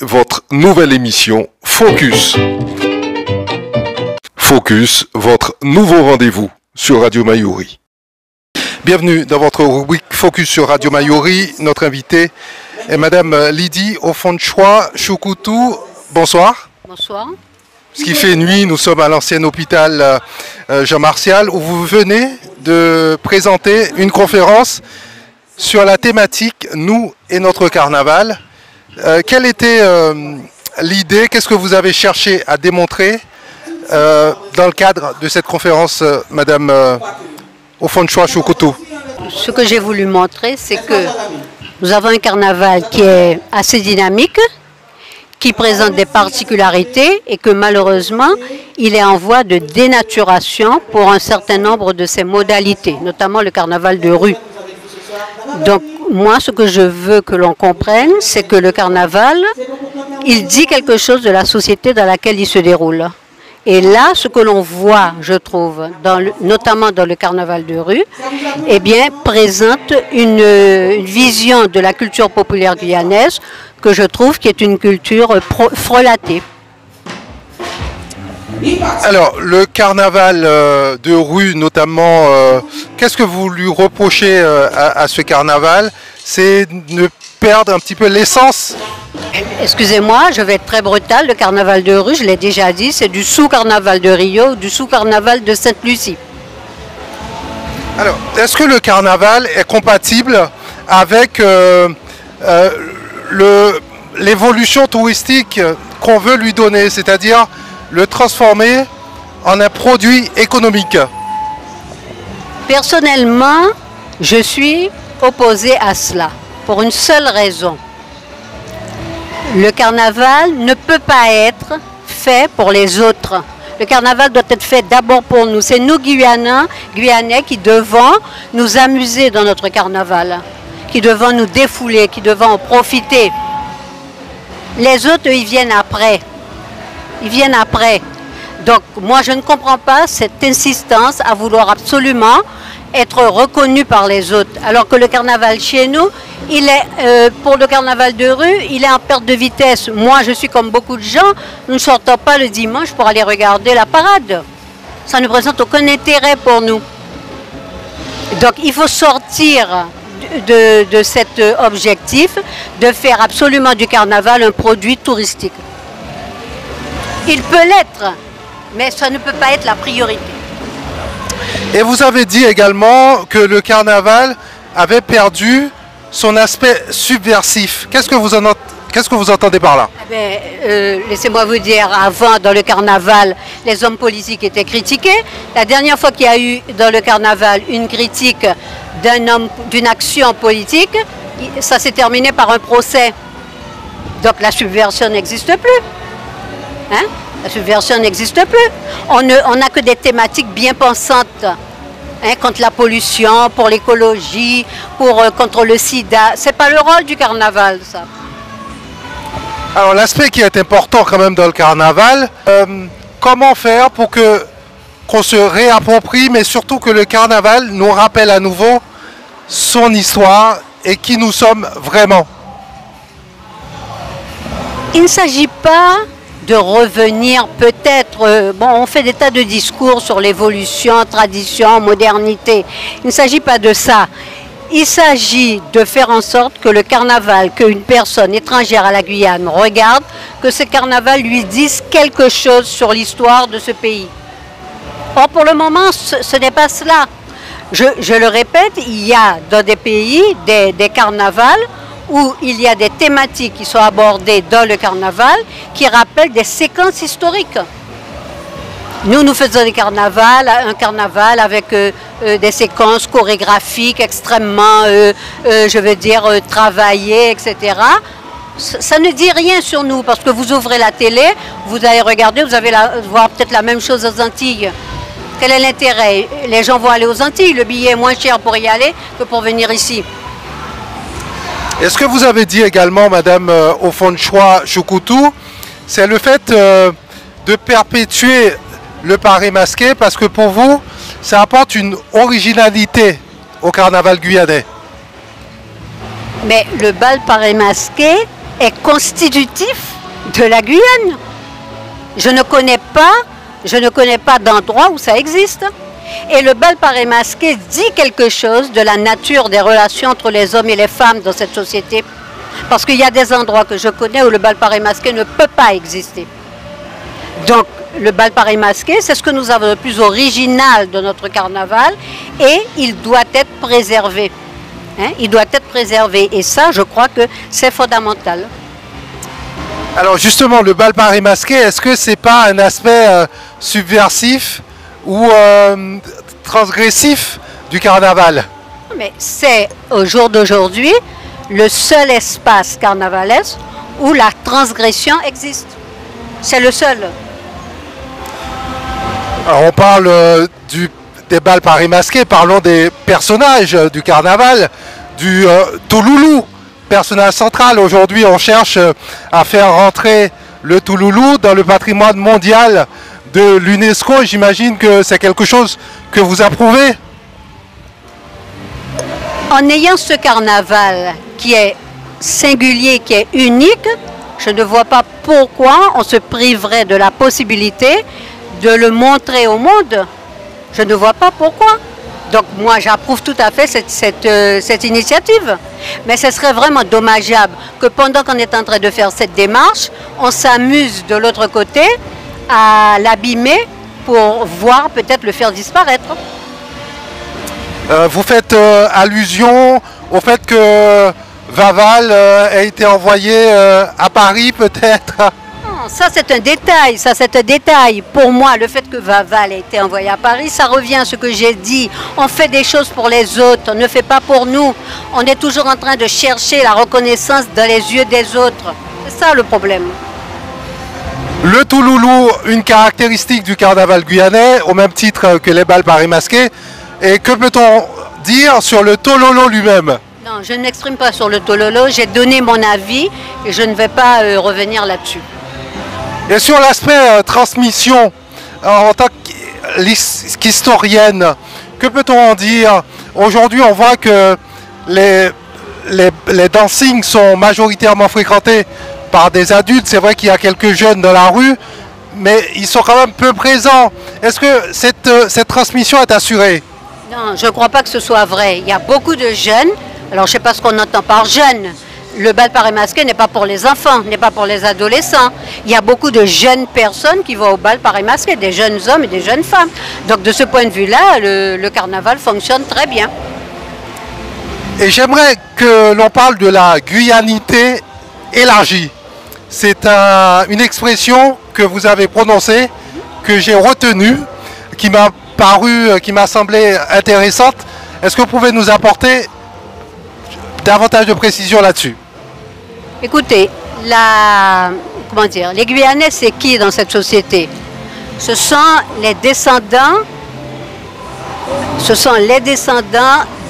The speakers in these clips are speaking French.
Votre nouvelle émission Focus. Focus, votre nouveau rendez-vous sur Radio Mayuri. Bienvenue dans votre rubrique Focus sur Radio Mayuri. Notre invitée est Madame Lydie Ofonchwa Choucoutou. Bonsoir. Bonsoir. Ce qui fait nuit, nous sommes à l'ancien hôpital Jean Martial où vous venez de présenter une conférence sur la thématique Nous et notre carnaval. Quelle était l'idée? Qu'est-ce que vous avez cherché à démontrer dans le cadre de cette conférence, Madame Ofonchwa Choucoutou? Ce que j'ai voulu montrer, c'est que nous avons un carnaval qui est assez dynamique, qui présente des particularités et que malheureusement, il est en voie de dénaturation pour un certain nombre de ses modalités, notamment le carnaval de rue. Donc, moi, ce que je veux que l'on comprenne, c'est que le carnaval, il dit quelque chose de la société dans laquelle il se déroule. Et là, ce que l'on voit, je trouve, notamment dans le carnaval de rue, eh bien, présente une vision de la culture populaire guyanaise que je trouve qui est une culture frelatée. Alors, le carnaval de rue, notamment, qu'est-ce que vous lui reprochez à ce carnaval? C'est de perdre un petit peu l'essence. Excusez-moi, je vais être très brutale. Le carnaval de rue, je l'ai déjà dit, c'est du sous-carnaval de Rio ou du sous-carnaval de Sainte-Lucie. Alors, est-ce que le carnaval est compatible avec l'évolution touristique qu'on veut lui donner, c'est-à-dire le transformer en un produit économique? Personnellement, je suis opposée à cela, pour une seule raison. Le carnaval ne peut pas être fait pour les autres. Le carnaval doit être fait d'abord pour nous. C'est nous, Guyanais, qui devons nous amuser dans notre carnaval, qui devons nous défouler, qui devons en profiter. Les autres, ils viennent après. Ils viennent après. Donc, moi, je ne comprends pas cette insistance à vouloir absolument être reconnu par les autres. Alors que le carnaval chez nous, il est, pour le carnaval de rue, il est en perte de vitesse. Moi, je suis comme beaucoup de gens, nous ne sortons pas le dimanche pour aller regarder la parade. Ça ne présente aucun intérêt pour nous. Donc, il faut sortir de cet objectif de faire absolument du carnaval un produit touristique. Il peut l'être, mais ça ne peut pas être la priorité. Et vous avez dit également que le carnaval avait perdu son aspect subversif. Qu'est-ce que vous entendez par là? Laissez-moi vous dire, avant, dans le carnaval, les hommes politiques étaient critiqués. La dernière fois qu'il y a eu dans le carnaval une critique d'une action politique, ça s'est terminé par un procès. Donc la subversion n'existe plus. Hein? La subversion n'existe plus. On n'a que des thématiques bien pensantes. Hein, contre la pollution, pour l'écologie, contre le sida. Ce n'est pas le rôle du carnaval, ça. Alors l'aspect qui est important quand même dans le carnaval, comment faire pour qu'on se réapproprie, mais surtout que le carnaval nous rappelle à nouveau son histoire et qui nous sommes vraiment? Il ne s'agit pas de revenir peut-être, on fait des tas de discours sur l'évolution, tradition, modernité. Il ne s'agit pas de ça. Il s'agit de faire en sorte que le carnaval, qu'une personne étrangère à la Guyane regarde, que ce carnaval lui dise quelque chose sur l'histoire de ce pays. Or, pour le moment, ce n'est pas cela. Je le répète, il y a dans des pays des carnavals où il y a des thématiques qui sont abordées dans le carnaval qui rappellent des séquences historiques. Nous faisons un carnaval avec des séquences chorégraphiques extrêmement, travaillées, etc. Ça ne dit rien sur nous parce que vous ouvrez la télé, vous allez regarder, vous allez voir peut-être la même chose aux Antilles. Quel est l'intérêt? Les gens vont aller aux Antilles, le billet est moins cher pour y aller que pour venir ici. Est-ce que vous avez dit également, Madame Ofonchwa Choucoutou, c'est le fait de perpétuer le paré masqué parce que pour vous, ça apporte une originalité au carnaval guyanais? Mais le bal paré masqué, est constitutif de la Guyane. Je ne connais pas d'endroit où ça existe. Et le bal paré masqué dit quelque chose de la nature des relations entre les hommes et les femmes dans cette société. Parce qu'il y a des endroits que je connais où le bal paré masqué ne peut pas exister. Donc, le bal paré masqué, c'est ce que nous avons de plus original de notre carnaval et il doit être préservé. Hein? Il doit être préservé et ça, je crois que c'est fondamental. Alors justement, le bal paré masqué, est-ce que c'est pas un aspect subversif ou transgressif du carnaval? Mais c'est au jour d'aujourd'hui le seul espace carnavalesque où la transgression existe. C'est le seul. Alors on parle des bals paré masqués, parlons des personnages du carnaval, du Touloulou, personnage central. Aujourd'hui, on cherche à faire rentrer le Touloulou dans le patrimoine mondial de l'UNESCO. J'imagine que c'est quelque chose que vous approuvez. En ayant ce carnaval qui est singulier, qui est unique, je ne vois pas pourquoi on se priverait de la possibilité de le montrer au monde. Je ne vois pas pourquoi. Donc moi j'approuve tout à fait cette initiative. Mais ce serait vraiment dommageable que pendant qu'on est en train de faire cette démarche, on s'amuse de l'autre côté à l'abîmer pour voir peut-être le faire disparaître. Vous faites allusion au fait que Vaval a été envoyé à Paris peut-être? Non, ça c'est un détail. Pour moi, le fait que Vaval ait été envoyé à Paris, ça revient à ce que j'ai dit. On fait des choses pour les autres, on ne fait pas pour nous. On est toujours en train de chercher la reconnaissance dans les yeux des autres. C'est ça le problème. Le Touloulou, une caractéristique du carnaval guyanais, au même titre que les bals paré masqués. Et que peut-on dire sur le Tololo lui-même? Non, je ne m'exprime pas sur le Tololo, j'ai donné mon avis et je ne vais pas revenir là-dessus. Et sur l'aspect transmission, en tant qu'historienne, que peut-on en dire? Aujourd'hui, on voit que les dancings sont majoritairement fréquentés par des adultes. C'est vrai qu'il y a quelques jeunes dans la rue, mais ils sont quand même peu présents. Est-ce que cette transmission est assurée? Non, je ne crois pas que ce soit vrai. Il y a beaucoup de jeunes. Alors, je ne sais pas ce qu'on entend par jeunes. Le bal paré masqué n'est pas pour les enfants, n'est pas pour les adolescents. Il y a beaucoup de jeunes personnes qui vont au bal paré masqué, des jeunes hommes et des jeunes femmes. Donc, de ce point de vue-là, le carnaval fonctionne très bien. Et j'aimerais que l'on parle de la guyanité élargie. C'est une expression que vous avez prononcée, que j'ai retenue, qui m'a semblé intéressante. Est-ce que vous pouvez nous apporter davantage de précision là-dessus? Écoutez, les Guyanais, c'est qui dans cette société? Ce sont les descendants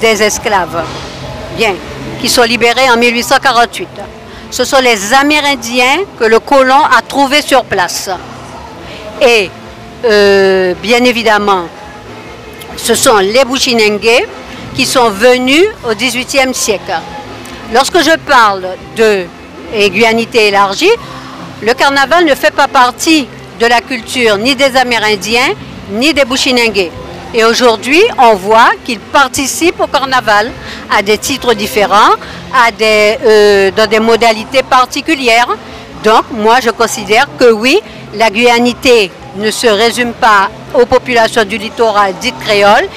des esclaves, bien, qui sont libérés en 1848. Ce sont les Amérindiens que le colon a trouvés sur place. Et bien évidemment, ce sont les Bushinengue qui sont venus au XVIIIe siècle. Lorsque je parle de guyanité élargie, le carnaval ne fait pas partie de la culture ni des Amérindiens ni des Bushinengue. Et aujourd'hui, on voit qu'ils participent au carnaval à des titres différents, dans des modalités particulières. Donc, moi, je considère que oui, la guyanité ne se résume pas aux populations du littoral dites créoles,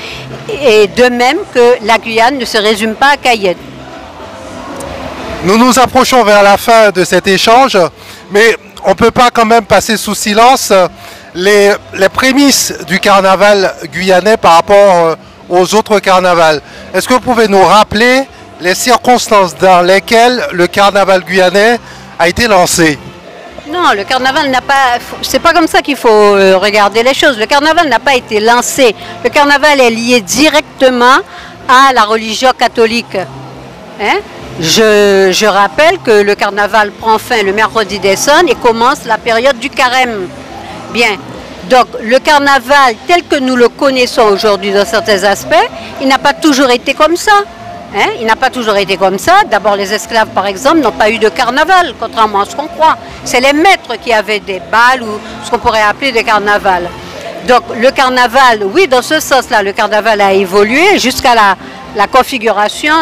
et de même que la Guyane ne se résume pas à Cayenne. Nous nous approchons vers la fin de cet échange, mais on ne peut pas quand même passer sous silence les prémices du carnaval guyanais par rapport aux autres carnavals. Est-ce que vous pouvez nous rappeler les circonstances dans lesquelles le carnaval guyanais a été lancé? Non, le carnaval n'a pas... C'est pas comme ça qu'il faut regarder les choses. Le carnaval n'a pas été lancé. Le carnaval est lié directement à la religion catholique. Hein? Je rappelle que le carnaval prend fin le mercredi des Cendres et commence la période du carême. Bien. Donc, le carnaval tel que nous le connaissons aujourd'hui dans certains aspects, il n'a pas toujours été comme ça. Hein, il n'a pas toujours été comme ça. D'abord, les esclaves, par exemple, n'ont pas eu de carnaval, contrairement à ce qu'on croit. C'est les maîtres qui avaient des bals ou ce qu'on pourrait appeler des carnavals. Donc, le carnaval, oui, dans ce sens-là, le carnaval a évolué jusqu'à la configuration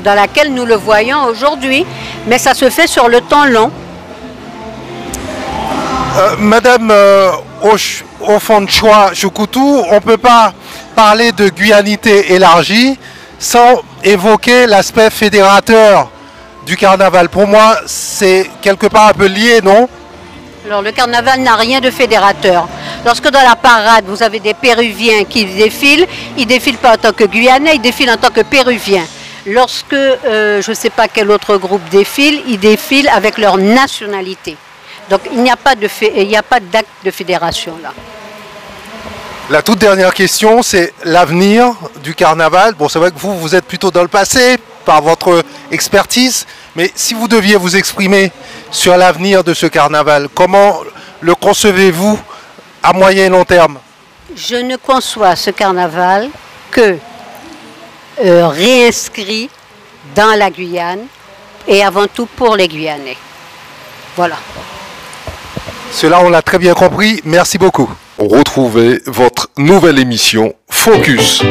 dans laquelle nous le voyons aujourd'hui. Mais ça se fait sur le temps long. Madame Ofonchwa Choucoutou, on ne peut pas parler de guyanité élargie sans évoquer l'aspect fédérateur du carnaval. Pour moi, c'est quelque part un peu lié, non? Alors, le carnaval n'a rien de fédérateur. Lorsque dans la parade, vous avez des Péruviens qui défilent, ils ne défilent pas en tant que Guyanais, ils défilent en tant que Péruviens. Lorsque, je ne sais pas quel autre groupe défile, ils défilent avec leur nationalité. Donc, il n'y a pas d'acte de fédération là. La toute dernière question, c'est l'avenir du carnaval. Bon, c'est vrai que vous êtes plutôt dans le passé par votre expertise, mais si vous deviez vous exprimer sur l'avenir de ce carnaval, comment le concevez-vous à moyen et long terme? Je ne conçois ce carnaval que réinscrit dans la Guyane et avant tout pour les Guyanais. Voilà. Cela, on l'a très bien compris. Merci beaucoup. Retrouvez votre nouvelle émission Focus.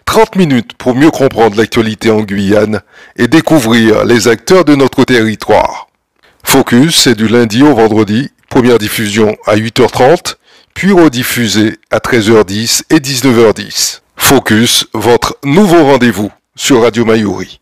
30 minutes pour mieux comprendre l'actualité en Guyane et découvrir les acteurs de notre territoire. Focus, c'est du lundi au vendredi, première diffusion à 8h30, puis rediffusée à 13h10 et 19h10. Focus, votre nouveau rendez-vous sur Radio Mayuri.